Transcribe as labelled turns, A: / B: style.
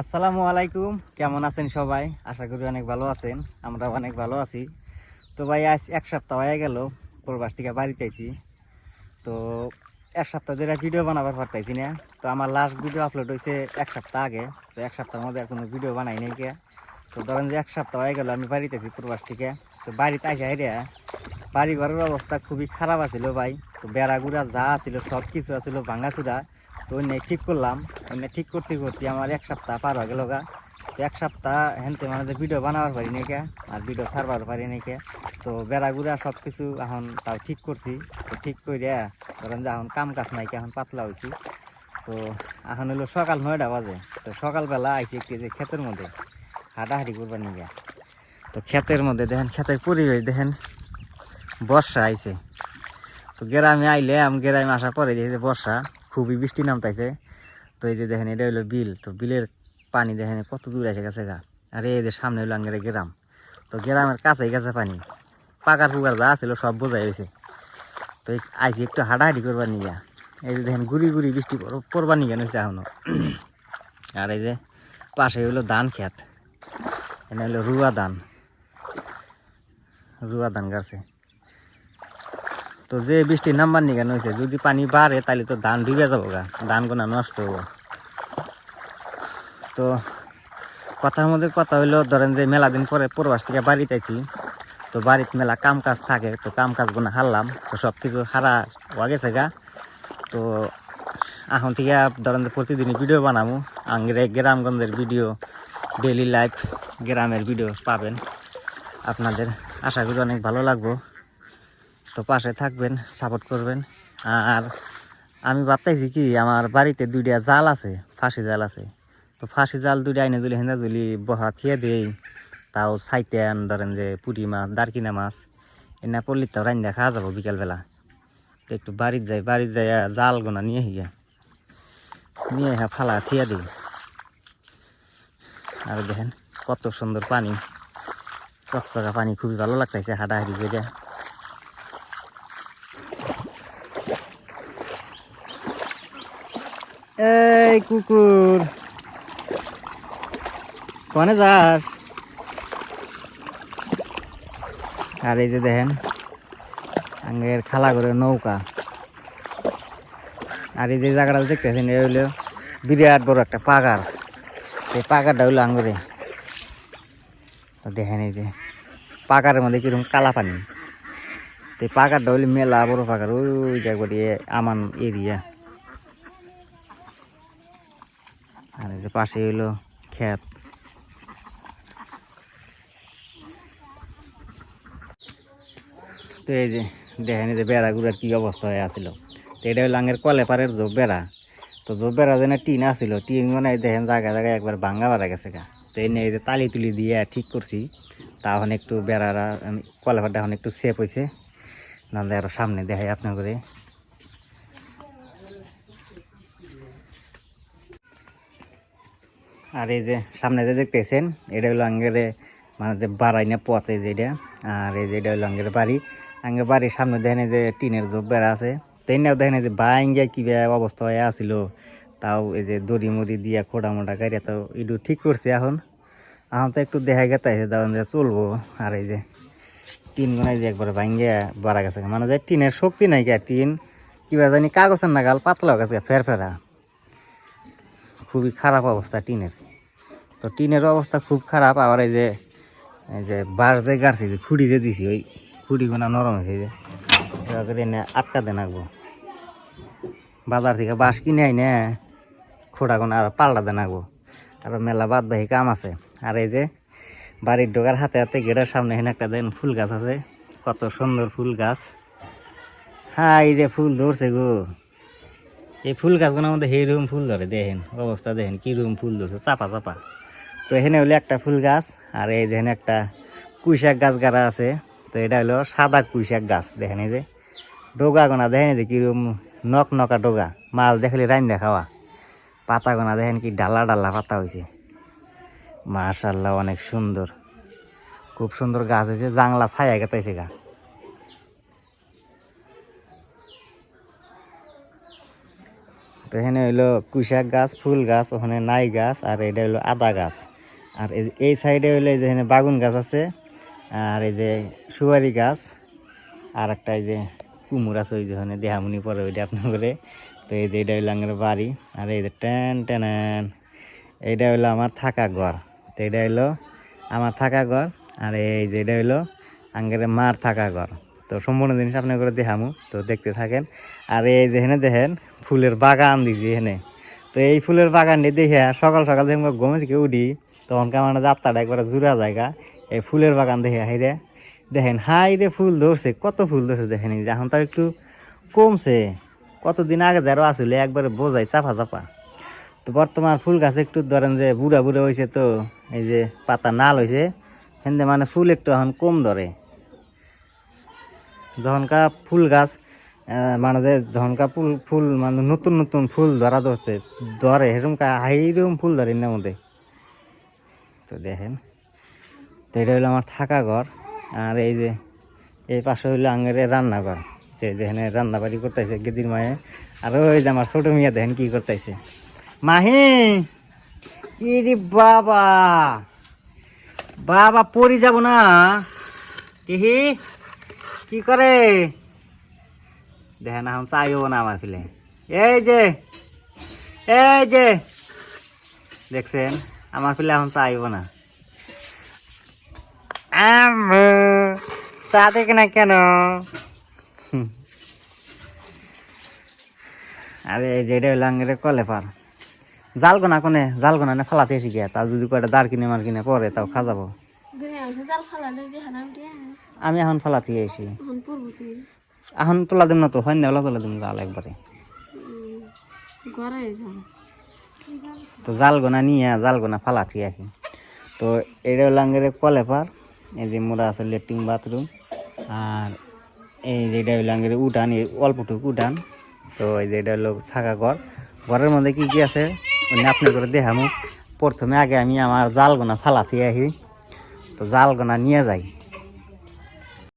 A: আসসালামু আলাইকুম, কেমন আছেন সবাই? আশা করি অনেক ভালো আছেন। আমরা অনেক ভালো আছি। তো ভাই আজ এক সপ্তাহ হয়ে গেল প্রবাস থেকে বাড়িতে আইছি। তো এক সপ্তাহ ধরে ভিডিও বানাবার পারতাইছি না। তো আমার লাস্ট ভিডিও আপলোড হয়েছে এক সপ্তাহ আগে। তো এক সপ্তাহের মধ্যে আর কোনো ভিডিও বানাই নাই কে। তো ধরেন যে এক সপ্তাহ হয়ে গেল আমি বাড়িতে আছি প্রবাস থেকে। তো বাড়িতে আসে হাইরে বাড়ি ঘরের অবস্থা খুবই খারাপ আছিল ভাই। তো বেড়াগুড়া যা ছিল সব কিছু আছিল ভাঙাচুরা। তো অন্য ঠিক করলাম, অন্য ঠিক করতে করতে আমার এক সপ্তাহ পার হয়ে গেল গা। তো এক সপ্তাহ হেনতে মানে যে ভিডিও বানাবার পারি নাই কে, আর ভিডিও ছাড়বার পারি নাই কে। তো বেড়াগুড়া সব কিছু এখন তাও ঠিক করছি। তো ঠিক করে ধরেন যে এখন কাম কাজ নাই, এখন পাতলা হয়েছি। তো এখন হলো সকাল 9টা বাজে। তো সকালবেলা আইসি একটি যে ক্ষেতের মধ্যে হাঁটাহাঁটি করবার নিয়ে। তো ক্ষেতের মধ্যে দেখেন, ক্ষেতের পরিবেশ দেখেন, বর্ষা আইছে। তো গ্রামে আইলে গ্রামে আসার পরে দেখি যে বর্ষা, খুবই বৃষ্টি নামতাইছে। তো এই যে দেখেন, এটা হলো বিল। তো বিলের পানি দেখেন কত দূর এসে গেছে গা। আর এই যে সামনে হলো আঙ্গের গ্রাম। তো গ্রামের কাছেই গেছে পানি, পাকার পুকার যা ছিল সব বোঝাই হয়েছে। তো আইসি একটু হাঁটাহাঁটি করবার নিয়ে। এই যে দেখেন গুড়ি গুড়ি বৃষ্টি পড়বার নিয়ে হয়েছে এখনো। আর এই যে পাশে হলো ধান ক্ষেত, এনে হলো রুয়া ধান, রুয়া ধান গাছে। তো যে বৃষ্টি নাম্বার নিয়ে হয়েছে, যদি পানি বাড়ে তাহলে তো ধান ডুবে যাবো গা, ধান গোনা নষ্ট হবো। তো কথার মধ্যে কথা হইলো, ধরেন যে মেলা দিন পরে প্রবাস থেকে বাড়িতে আইছি। তো বাড়িতে মেলা কাম কাজ থাকে, তো কাম কাজ গুলো হারলাম। তো সব কিছু হারা হওয়া গেছে গা। তো এখন থেকে ধরেন যে প্রতিদিনই ভিডিও বানাবো, আঙ্গিরে গ্রামগঞ্জের ভিডিও, ডেইলি লাইফ গ্রামের ভিডিও পাবেন আপনাদের। আশা করি অনেক ভালো লাগবো। তো পাশে থাকবেন, সাপোর্ট করবেন। আর আমি ভাবতেছি কি, আমার বাড়িতে 2টা জাল আছে, ফাঁসি জাল আছে। তো ফাঁসি জাল 2টা আইনে যদি হেন্দা যদি বহা থিয়ে দেই, তাও ছাইতেন ধরেন যে পুঁটি মাছ, দারকিনা মাছ এনে পড়লি তাও রান্না খাওয়া যাবো বিকালবেলা। তো একটু বাড়ির যাই জাল গোনা নিয়ে নিয়ে ফালা থিয়ে দিই। আর দেখেন কত সুন্দর পানি, চকচকা পানি, খুবই ভালো লাগতেছে হাঁটাহাঁটি করে। এই কুকুর, কনে যাস? আর এই যে দেখেন আঙ্গের খালা করে নৌকা। আর এই যে জায়গাটা দেখতেছেন, এটা হইলো বিরাট বড় একটা পাগার। এই পাগারটা হইলো আঙ্গুরে। দেখেন এই যে পাগারের মধ্যে কিরকম কালা পানি। তো এই পাগারটা হইলে মেলা বড় পাগার, ওই জায়গাটি আমান এরিয়া। আর এই যে পাশে হইলো ক্ষেত। তো এই যে দেখেন, এই যে বেড়াগুড়ার কি অবস্থা হয়ে আসছিল। তো এটা হইলো আঙ্গের কলেপারের জো বেড়া। তো জো বেড়া যেন টিন আসছিল, টিন মানে দেখেন জায়গায় জায়গায় একবার ভাঙ্গা বাড়া গেছে গা। তো এই নিয়ে তালি তুলি দিয়ে ঠিক করছি। তা এখন একটু বেড়ারা কলেপারটা এখন একটু সেফ হয়েছে। নাহলে আরো সামনে দেখাই আপনার করে। আর এই যে সামনে যে দেখতেছেন, এটা হলো আঙ্গেরে মানে যে বাড়াই না পথে যেটা। আর এই যে এটা হলো আঙ্গের বাড়ি। আঙ্গের বাড়ির সামনে দেখেন যে টিনের জোপ বেড়া আছে। তো এনাও দেখেন যে বাইঙ্গা কি অবস্থা হয়ে আসছিল। তাও এই যে দড়ি মুড়ি দিয়া খোটা মোটা গাড়ি তো একটু ঠিক করছে এখন। এখন তো একটু দেখা গেছে তখন যে চলবো। আর এই যে টিন গোনাই যে একবার ভাঙ্গিয়া বাড়া গেছে, মানে যে টিনের শক্তি নাই কে, টিন কিবা জানি কাগজের নাগাল পাতলা গেছে ফেরফেরা। খুবই খারাপ অবস্থা টিনের। তো টিনের অবস্থা খুব খারাপ। আবার এই যে বাঁশ যে গাড়ছি, যে খুঁড়ি যে দিছি, ওই খুঁড়িগুনা নরম হয়েছে। যে এবার করে এনে আটকা দেন আঁকবো, বাজার থেকে বাঁশ কিনে আইনে খোঁড়াগুনা আর পাল্টা দেন আঁকবো। আর মেলা বাদবাহী কাম আছে। আর এই যে বাড়ির ঢোকার হাতে হাতে গেটের সামনে এখানে একটা দেন ফুল গাছ আছে, কত সুন্দর ফুল গাছ। হ্যাঁ, এই যে ফুল ধরছে গো। এই ফুল গাছগুলোর মধ্যে সেইরকম ফুল ধরে, দেখেন অবস্থা, দেখেন কিরকম ফুল ধরছে, চাপা চাপা। তো এখানে হলো একটা ফুল গাছ। আর এই যেখানে একটা কুইশাক গাছ গাড়া আছে। তো এটা হলো সাদা কুইশাক গাছ। দেখেন এই যে ডোগা গোনা, দেখেন এই যে কিরকম নক নকা ডোগা, মাছ দেখলে রাইন দেখাওয়া। পাতা গোনা দেখেন কি ডালা ডালা পাতা হয়েছে, মাশাআল্লাহ অনেক সুন্দর, খুব সুন্দর গাছ হয়েছে। জাংলা ছায়া গেতাইছে গা। তো এখানে হইলো কুশাক গাছ, ফুল গাছ, ওখানে নাই গাছ, আর এটা হইলো আদা গাছ। আর এই সাইডে হইলো এই যে এখানে বাগুন গাছ আছে, আর এই যে সুপারি গাছ, আর একটা এই যে কুমুর আছে, ওই যে ওখানে দেহামুনি পরে ওইটা আপনার করে। তো এই যে এটা হইলো আমার বাড়ি, আর এই যে টেন টেন এইটা হইলো আমার থাকা ঘর। তো এটা হইলো আমার থাকা ঘর, আর এই যে এটা হইলো আঙ্গের মার থাকা ঘর। তো সম্পূর্ণ জিনিস আপনার করে দেখামু, তো দেখতে থাকেন। আর এই যে এখানে দেখেন ফুলের বাগান দিছি এখানে। তো এই ফুলের বাগানটি দেখে সকাল সকাল যখন ঘুমে থেকে উঠি তখন আমার যাত্রাটা একবারে জোড়া জায়গা। এই ফুলের বাগান দেখে হাইরে দেখেন, হাই রে ফুল ধরছে, কত ফুল ধরছে দেখেন। এখন তাও একটু কমছে, কতদিন আগে যারও আসলে একবারে বোঝাই চাপা চাপা। তো বর্তমান ফুল গাছ একটু ধরেন যে বুড়া বুড়া হয়েছে, তো এই যে পাতা নাল হয়েছে হেন্দে, মানে ফুল একটু এখন কম ধরে। যখনকার ফুল গাছ মানে যে যখনকার ফুল ফুল মানে নতুন নতুন ফুল ধরা ধরছে ধরে সেরকম হাইরকম ফুল ধরে না মধ্যে। তো দেখেন, তো এটা হলো আমার থাকা ঘর। আর এই যে এই পাশে হইলো আঙের রান্নাঘর, যেখানে রান্না বাড়ি করতেছে গেদির মায়ে। আর ওই যে আমার ছোট মিয়া দেখেন কি করতেছে। মাহি ইরি বাবা, বাবা পরি যাব না কিহি, কি করে দেখেন এখন চাইব না আমার ফিলে। এই যে দেখছেন আমার ফিলে এখন চাইব না। চা দেখে না কেন? আরে এই যে এটা হইলো আঙ্গের কলে পার জালগোনা, কোনে জালগোনা না ফালাতে এসে গিয়া, তার যদি কয়টা দাঁড় কিনে মার কিনে পরে তাও খা যাবো। আমি এখন ফালাতে এসি, এখন তোলা দিম না তো হয় না, ওলা তোলা দিম জাল একবারে। তো জালগোনা নিয়ে জালগোনা ফালাতে আসি। তো এটা হলো আঙ্গের কলে পার। এই যে মোরা আছে লেট্রিন বাথরুম, আর এই যে এটা হইলো আঙ্গের উঠান, অল্পটুকু উঠান। তো এই যে এটা হলো থাকা ঘর। ঘরের মধ্যে কি কি আছে আপনি করে দেখামু। প্রথমে আগে আমি আমার জালগোনা ফালাতে আসি, তো জালগোনা নিয়ে যাই।